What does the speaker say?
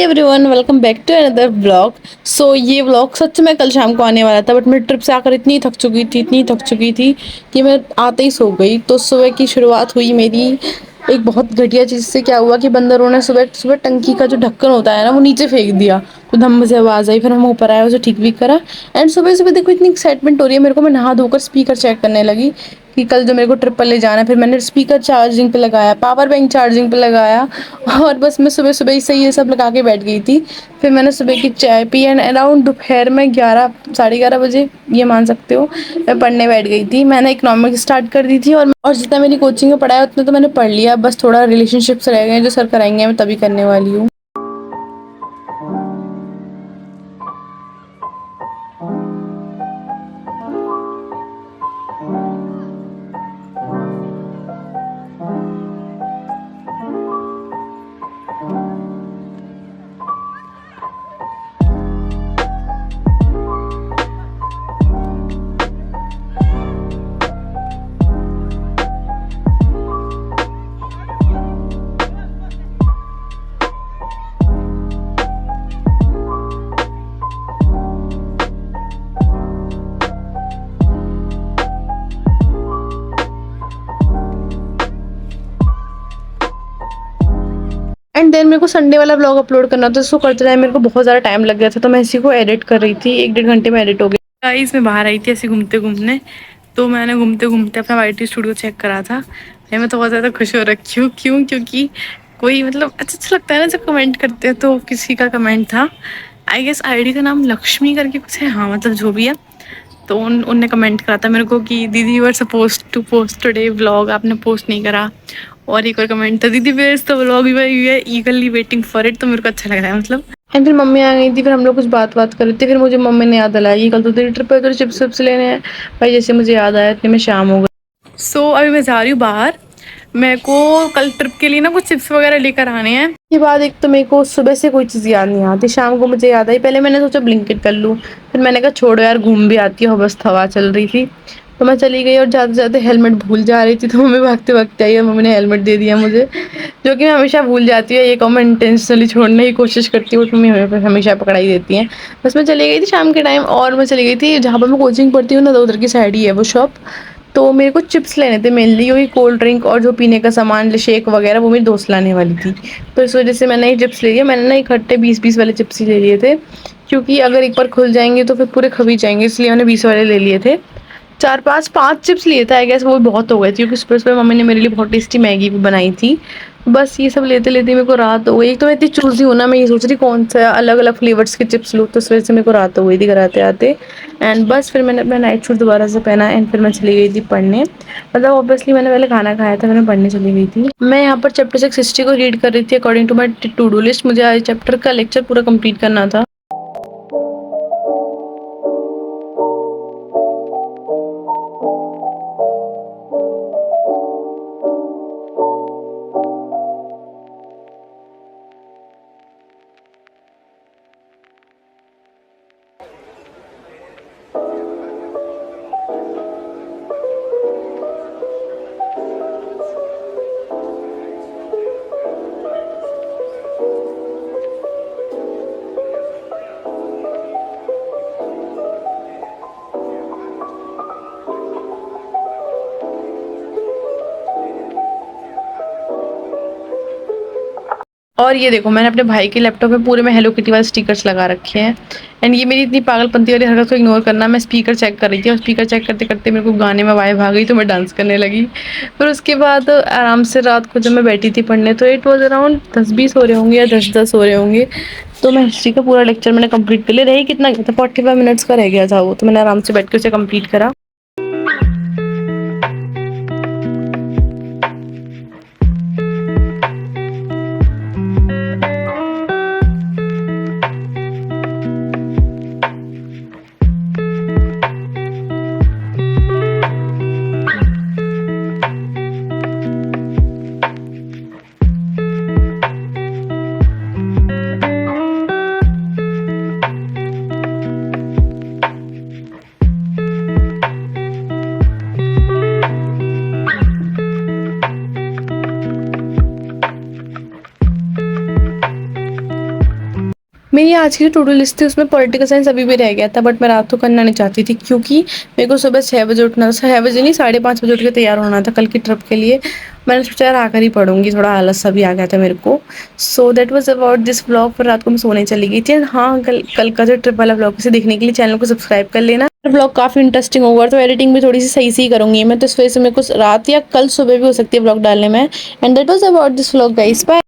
Everyone, welcome back to another vlog. ये vlog सच में कल शाम को आने वाला था, बट मैं ट्रिप से आकर इतनी थक चुकी थी कि मैं आते ही सो गई। तो सुबह की शुरुआत हुई मेरी एक बहुत घटिया चीज़ से। क्या हुआ कि बंदरों ने सुबह सुबह टंकी का जो ढक्कन होता है ना, वो नीचे फेंक दिया। तो धम्म से आवाज़ आई, फिर हम ऊपर आए, उसे ठीक भी करा। एंड सुबह सुबह देखो इतनी एक्साइटमेंट हो रही है मेरे को, मैं नहा धोकर स्पीकर चेक करने लगी कि कल जो मेरे को ट्रिप पर ले जाना है। फिर मैंने स्पीकर चार्जिंग पे लगाया, पावर बैंक चार्जिंग पे लगाया, और बस मैं सुबह सुबह ही से ये सब लगा के बैठ गई थी। फिर मैंने सुबह की चाय पी एंड अराउंड दोपहर में 11 साढ़े 11 बजे, ये मान सकते हो, मैं पढ़ने बैठ गई थी। मैंने इकोनॉमिक्स स्टार्ट कर दी थी, और जितना मेरी कोचिंग में पढ़ा है उतना तो मैंने पढ़ लिया। बस थोड़ा रिलेशनशिप्स रह गए हैं जो सर कराएंगे, मैं तभी करने वाली हूँ। एंड देन मेरे को संडे वाला ब्लॉग अपलोड करना था, उसको करते टाइम मेरे को बहुत ज़्यादा टाइम लग गया था, तो मैं इसी को एडिट कर रही थी। 1 डेढ़ घंटे में एडिट हो गया। गाइस, मैं बाहर आई थी ऐसे घूमते घूमने, तो मैंने घूमते घूमते अपना वाईटी स्टूडियो चेक करा था। मैं तो बहुत ज़्यादा खुश हो रखी हूँ। क्यों? क्योंकि कोई मतलब अच्छा लगता है ना जब कमेंट करते हैं। तो किसी का कमेंट था, आई गेस आईडी का नाम लक्ष्मी करके कुछ है, हाँ मतलब जो भी है। तो उनने कमेंट करा था मेरे को कि दीदी you are suppose to post today vlog, आपने पोस्ट नहीं करा। और एक और कमेंट था, दीदी where the vlog, you are eagerly waiting for it. तो मेरे को अच्छा लग रहा है मतलब। एंड फिर मम्मी आ गई थी, फिर हम लोग कुछ बात कर रहे थे। फिर मुझे मम्मी ने याद दिलाई कि कल तो तेरी ट्रिप है, तो चिप्स विप्स लेने हैं। भाई जैसे मुझे याद आया इतने में शाम हो गई। अभी मैं जा रही हूँ बाहर। मेरे को कल ट्रिप के लिए ना कुछ चिप्स वगैरह लेकर आने हैं। ये बात, एक तो मेरे को सुबह से कोई चीज़ याद नहीं आती, शाम को मुझे याद आई। पहले मैंने सोचा ब्लिंकिट कर लूँ, फिर मैंने कहा छोड़ो यार, घूम भी आती है, बस हवा चल रही थी। तो मैं चली गई और जाते जाते हेलमेट भूल जा रही थी, तो मम्मी भागते भागते आई और मम्मी ने हेलमेट दे दिया मुझे, जो कि मैं हमेशा भूल जाती है। ये काम मैं इंटेंशनली छोड़ने की कोशिश करती हूँ, मम्मी हमें हमेशा पकड़ाई देती हैं। बस मैं चली गई थी शाम के टाइम, और मैं चली गई थी जहाँ पर मैं कोचिंग पढ़ती हूँ ना, तो उधर की साइड ही है वो शॉप। तो मेरे को चिप्स लेने थे मेनली, क्योंकि कोल्ड ड्रिंक और जो पीने का सामान, शेक वगैरह, वो मेरी दोस्त लाने वाली थी। तो इस वजह से मैंने ये चिप्स ले लिया। मैंने ना इकट्ठे 20-20 वाले चिप्स ही ले लिए थे, क्योंकि अगर एक बार खुल जाएंगे तो फिर पूरे खबी जाएंगे, इसलिए मैंने 20 वाले ले लिए थे। चार पाँच पाँच चिप्स लिए थे आई गेस, वो भी बहुत हो गए थे, क्योंकि सुबह सुबह मम्मी ने मेरे लिए बहुत टेस्टी मैगी भी बनाई थी। बस ये सब लेते लेते मेरे को रात हो गई। एक तो मैं इतनी चूज़ी हूँ ना, मैं ये सोच रही कौन सा अलग अलग फ्लेवर्स के चिप्स लूँ, तो इस वजह से मेरे को रात हो गई थी घर आते आते। एंड बस फिर मैंने अपना नाइट सूट दोबारा से पहना, एंड फिर मैं चली गई थी पढ़ने। मतलब ऑब्वियसली मैंने पहले खाना खाया था, मैंने पढ़ने चली गई थी। मैं यहाँ पर चैप्टर 6 हिस्ट्री को रीड कर रही थी according to my to do list. मुझे आज चैप्टर का लेक्चर पूरा कंप्लीट करना था। और ये देखो, मैंने अपने भाई के लैपटॉप में पूरे में हेलो किटी वाले स्टिकर्स लगा रखे हैं। एंड ये मेरी इतनी पागलपंती वाली हरकत को इग्नोर करना। मैं स्पीकर चेक कर रही थी, और स्पीकर चेक करते करते मेरे को गाने में वाइब आ गई, तो मैं डांस करने लगी। फिर उसके बाद आराम से रात को जब मैं बैठी थी पढ़ने, तो इट वॉज अराउंड 10-20 हो रहे होंगे या 10-10 हो रहे होंगे। तो मैं हिस्ट्री का पूरा लेक्चर मैंने कंप्लीट कर लिया। रही कितना गया था, 45 मिनट्स का रह गया था वो, तो मैंने आराम से बैठ के उसे कंप्लीट करा। मेरी आज की जो टू डू लिस्ट थी उसमें पॉलिटिकल साइंस अभी भी रह गया था, बट मैं रात को करना नहीं चाहती थी क्योंकि मेरे को सुबह 6 बजे उठना था। 6 बजे नहीं, 5:30 बजे उठ के तैयार होना था कल की ट्रिप के लिए। मैंने सोचा यार आकर ही पढ़ूंगी, थोड़ा आलस सा भी आ गया था मेरे को। So that was about this vlog. पर रात को मैं सोने चली गई थी। एंड हाँ, कल का जो ट्रिप वाला व्लॉग, उसे देखने के लिए चैनल को सब्सक्राइब कर लेना। व्लॉग काफ़ी इंटरेस्टिंग होगा, तो एडिटिंग भी थोड़ी सी सही सी करूंगी मैं, तो इस वजह से मेरे को रात या कल सुबह भी हो सकती है व्लॉग डालने में। And that was about this vlog guys, bye.